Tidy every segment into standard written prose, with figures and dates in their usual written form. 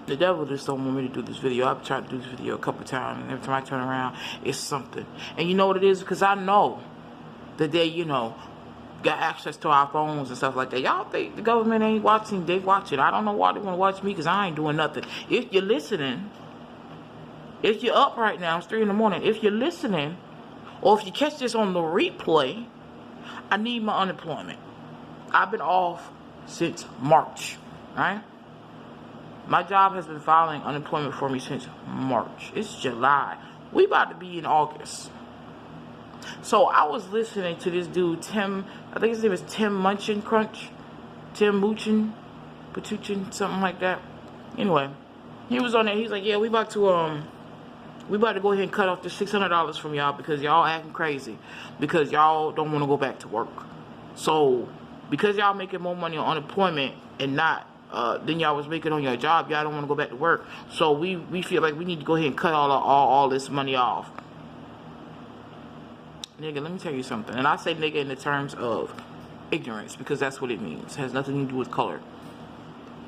The devil just don't want me to do this video. I've tried to do this video a couple times, and every time I turn around, it's something. And you know what it is? Because I know that they, got access to our phones and stuff like that. Y'all think the government ain't watching? They watching. I don't know why they want to watch me, because I ain't doing nothing. If you're listening, if you're up right now, it's 3 in the morning. If you're listening, or if you catch this on the replay, I need my unemployment. I've been off since March, right? My job has been filing unemployment for me since March. It's July. We about to be in August. So I was listening to this dude, Tim, I think his name is Tim Munchin, Patuchin, something like that. Anyway, he was on there. He's like, yeah, we about to go ahead and cut off the $600 from y'all because y'all acting crazy, because y'all don't want to go back to work. So because y'all making more money on unemployment and not than y'all was making on your job, y'all don't want to go back to work. So we feel like we need to go ahead and cut all this money off. Nigga, let me tell you something. And I say nigga in the terms of ignorance, because that's what it means. It has nothing to do with color.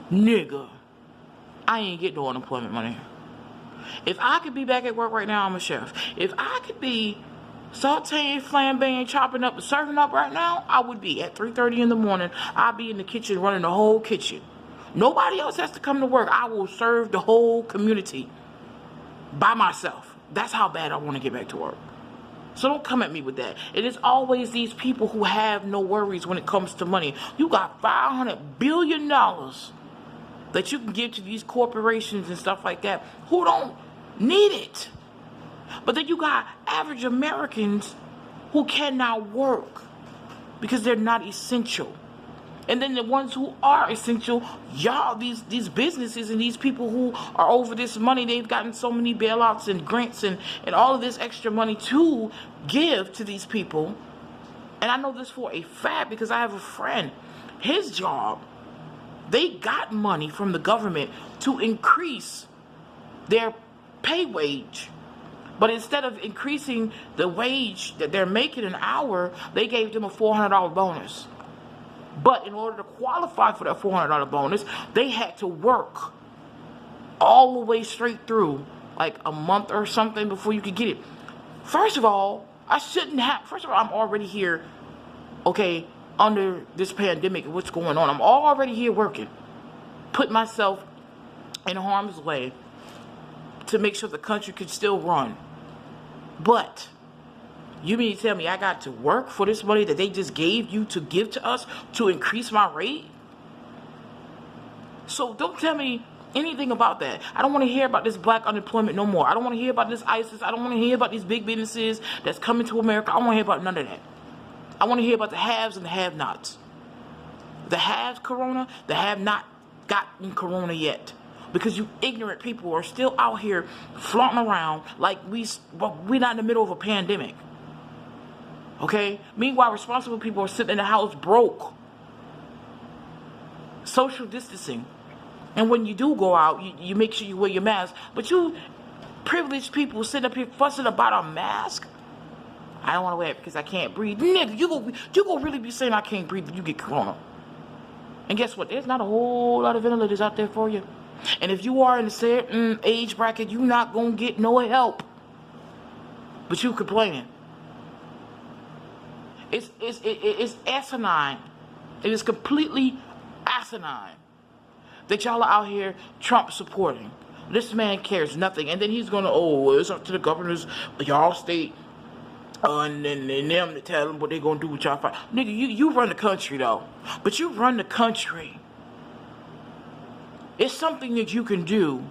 Nigga, I ain't getting no unemployment money. If I could be back at work right now, I'm a chef. If I could be sauteing, flambeing, chopping up, and serving up right now, I would be. At 3:30 in the morning, I'll be in the kitchen running the whole kitchen. Nobody else has to come to work. I will serve the whole community by myself. That's how bad I want to get back to work. So don't come at me with that. It is always these people who have no worries when it comes to money. You got $500 billion that you can give to these corporations and stuff like that who don't need it. But then you got average Americans who cannot work because they're not essential. And then the ones who are essential, y'all, these businesses and these people who are over this money, they've gotten so many bailouts and grants and all of this extra money to give to these people. And I know this for a fact because I have a friend. His job, they got money from the government to increase their pay wage. But instead of increasing the wage that they're making an hour, they gave them a $400 bonus. But in order to qualify for that $400 bonus, they had to work all the way straight through, like a month or something before you could get it. First of all, I'm already here, okay, under this pandemic and what's going on. I'm already here working, put myself in harm's way to make sure the country could still run. But you mean to tell me I got to work for this money that they just gave you to give to us to increase my rate? So don't tell me anything about that. I don't want to hear about this black unemployment no more. I don't want to hear about this ISIS. I don't want to hear about these big businesses that's coming to America. I don't want to hear about none of that. I want to hear about the haves and the have-nots. The haves corona, the have not gotten corona yet. Because you ignorant people are still out here flaunting around like we're not in the middle of a pandemic. Okay? Meanwhile, responsible people are sitting in the house broke. Social distancing. And when you do go out, you make sure you wear your mask. But you privileged people sitting up here fussing about a mask. I don't want to wear it because I can't breathe. Nigga, you go really be saying I can't breathe if you get corona. And guess what? There's not a whole lot of ventilators out there for you. And if you are in a certain age bracket, you're not going to get no help. But you complaining. It's asinine. It is completely asinine that y'all are out here Trump supporting. This man cares nothing. And then he's going to, it's up to the governors of y'all state and them to tell them what they're going to do with y'all. Nigga, you run the country, though. But you run the country. It's something that you can do.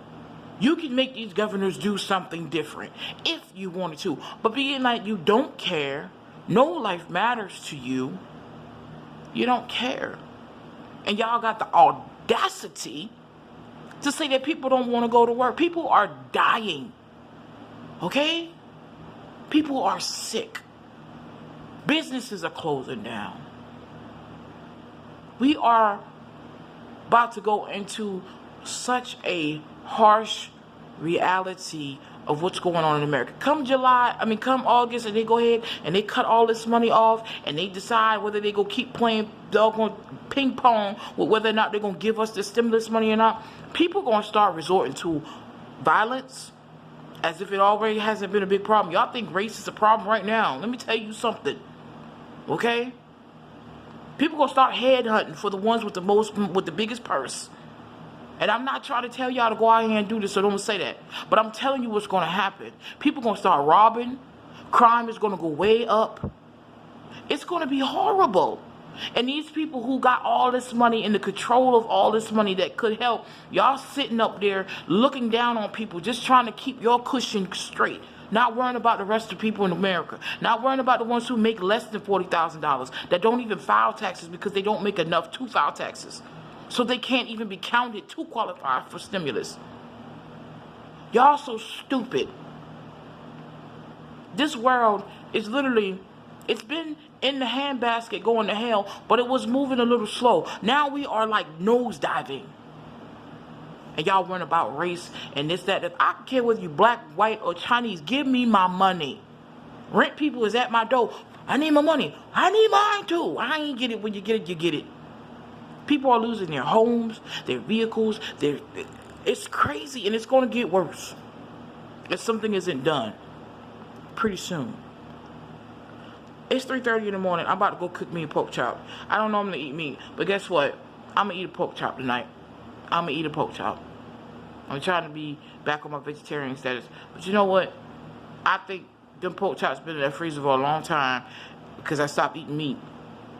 You can make these governors do something different if you wanted to. But being like you don't care, no life matters to you, you don't care. And y'all got the audacity to say that people don't want to go to work. People are dying. Okay? People are sick. Businesses are closing down. We are about to go into such a harsh reality of what's going on in America. Come August, and they go ahead and they cut all this money off, and they decide whether they go keep playing doggone ping pong with whether or not they're gonna give us the stimulus money or not. People gonna start resorting to violence as if it already hasn't been a big problem. Y'all think race is a problem right now? Let me tell you something, okay? People gonna start headhunting for the ones with the biggest purse. And I'm not trying to tell y'all to go out here and do this, so don't say that. But I'm telling you what's going to happen. People going to start robbing. Crime is going to go way up. It's going to be horrible. And these people who got all this money and the control of all this money that could help, y'all sitting up there looking down on people, just trying to keep your cushion straight. Not worrying about the rest of the people in America. Not worrying about the ones who make less than $40,000, that don't even file taxes because they don't make enough to file taxes. So they can't even be counted to qualify for stimulus. Y'all so stupid. This world is literally, it's been in the handbasket going to hell, but it was moving a little slow. Now we are like nose diving. And y'all worrying about race and this, that. I don't care whether you black, white, or Chinese. Give me my money. Rent people is at my door. I need my money. I need mine too. I ain't get it. When you get it, you get it. People are losing their homes, their vehicles. It's crazy, and it's going to get worse if something isn't done pretty soon. It's 3:30 in the morning. I'm about to go cook me a pork chop. I don't normally eat meat, but guess what? I'm going to eat a pork chop tonight. I'm going to eat a pork chop. I'm trying to be back on my vegetarian status. But you know what? I think them pork chops been in that freezer for a long time because I stopped eating meat.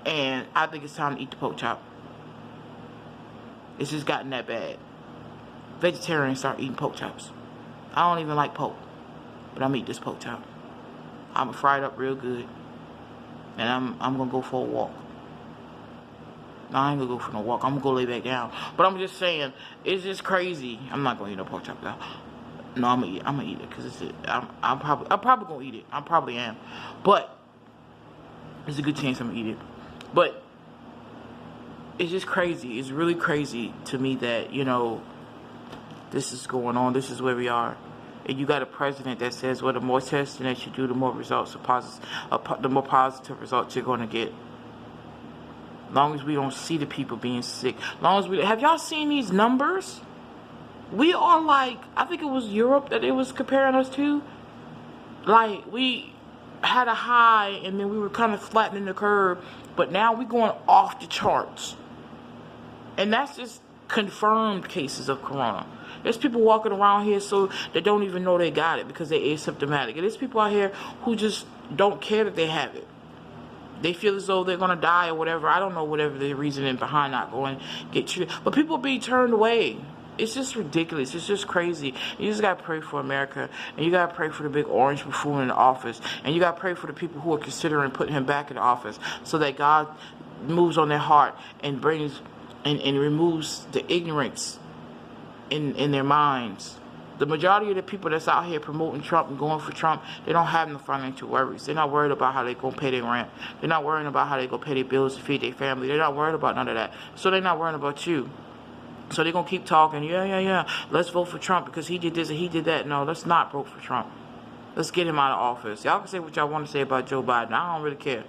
And I think it's time to eat the pork chop. It's just gotten that bad. Vegetarians start eating pork chops. I don't even like pork, but I'm eating this pork chop. I'm gonna fry it up real good, and I'm gonna go for a walk. No, I ain't gonna go for no walk. I'm gonna go lay back down. But I'm just saying, it's just crazy. I'm not gonna eat no pork chop though. No, I'm gonna eat it because I'm probably gonna eat it. I probably am, but there's a good chance I'm gonna eat it. But it's just crazy. It's really crazy to me that, you know, this is going on. This is where we are. And you got a president that says, well, the more testing that you do, the more results the more positive results you're going to get. As long as we don't see the people being sick. Have y'all seen these numbers? We are like, I think it was Europe that it was comparing us to. Like, we had a high and then we were kind of flattening the curve. But now we're going off the charts. And that's just confirmed cases of corona. There's people walking around here so they don't even know they got it because they're asymptomatic. And there's people out here who just don't care that they have it. They feel as though they're going to die or whatever. I don't know whatever the reasoning behind not going to get treated. But people being turned away. It's just ridiculous. It's just crazy. You just got to pray for America. And you got to pray for the big orange buffoon in the office. And you got to pray for the people who are considering putting him back in the office so that God moves on their heart and brings and removes the ignorance in their minds. The majority of the people that's out here promoting Trump and going for Trump, they don't have no financial worries. They're not worried about how they're going to pay their rent. They're not worrying about how they're going to pay their bills to feed their family. They're not worried about none of that. So they're not worrying about you. So they're going to keep talking, yeah, let's vote for Trump because he did this and he did that. No, let's not vote for Trump. Let's get him out of office. Y'all can say what y'all want to say about Joe Biden. I don't really care.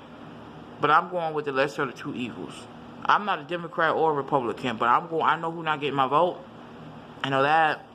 But I'm going with the lesser of the two evils. I'm not a Democrat or a Republican, but I know who's not getting my vote. I know that.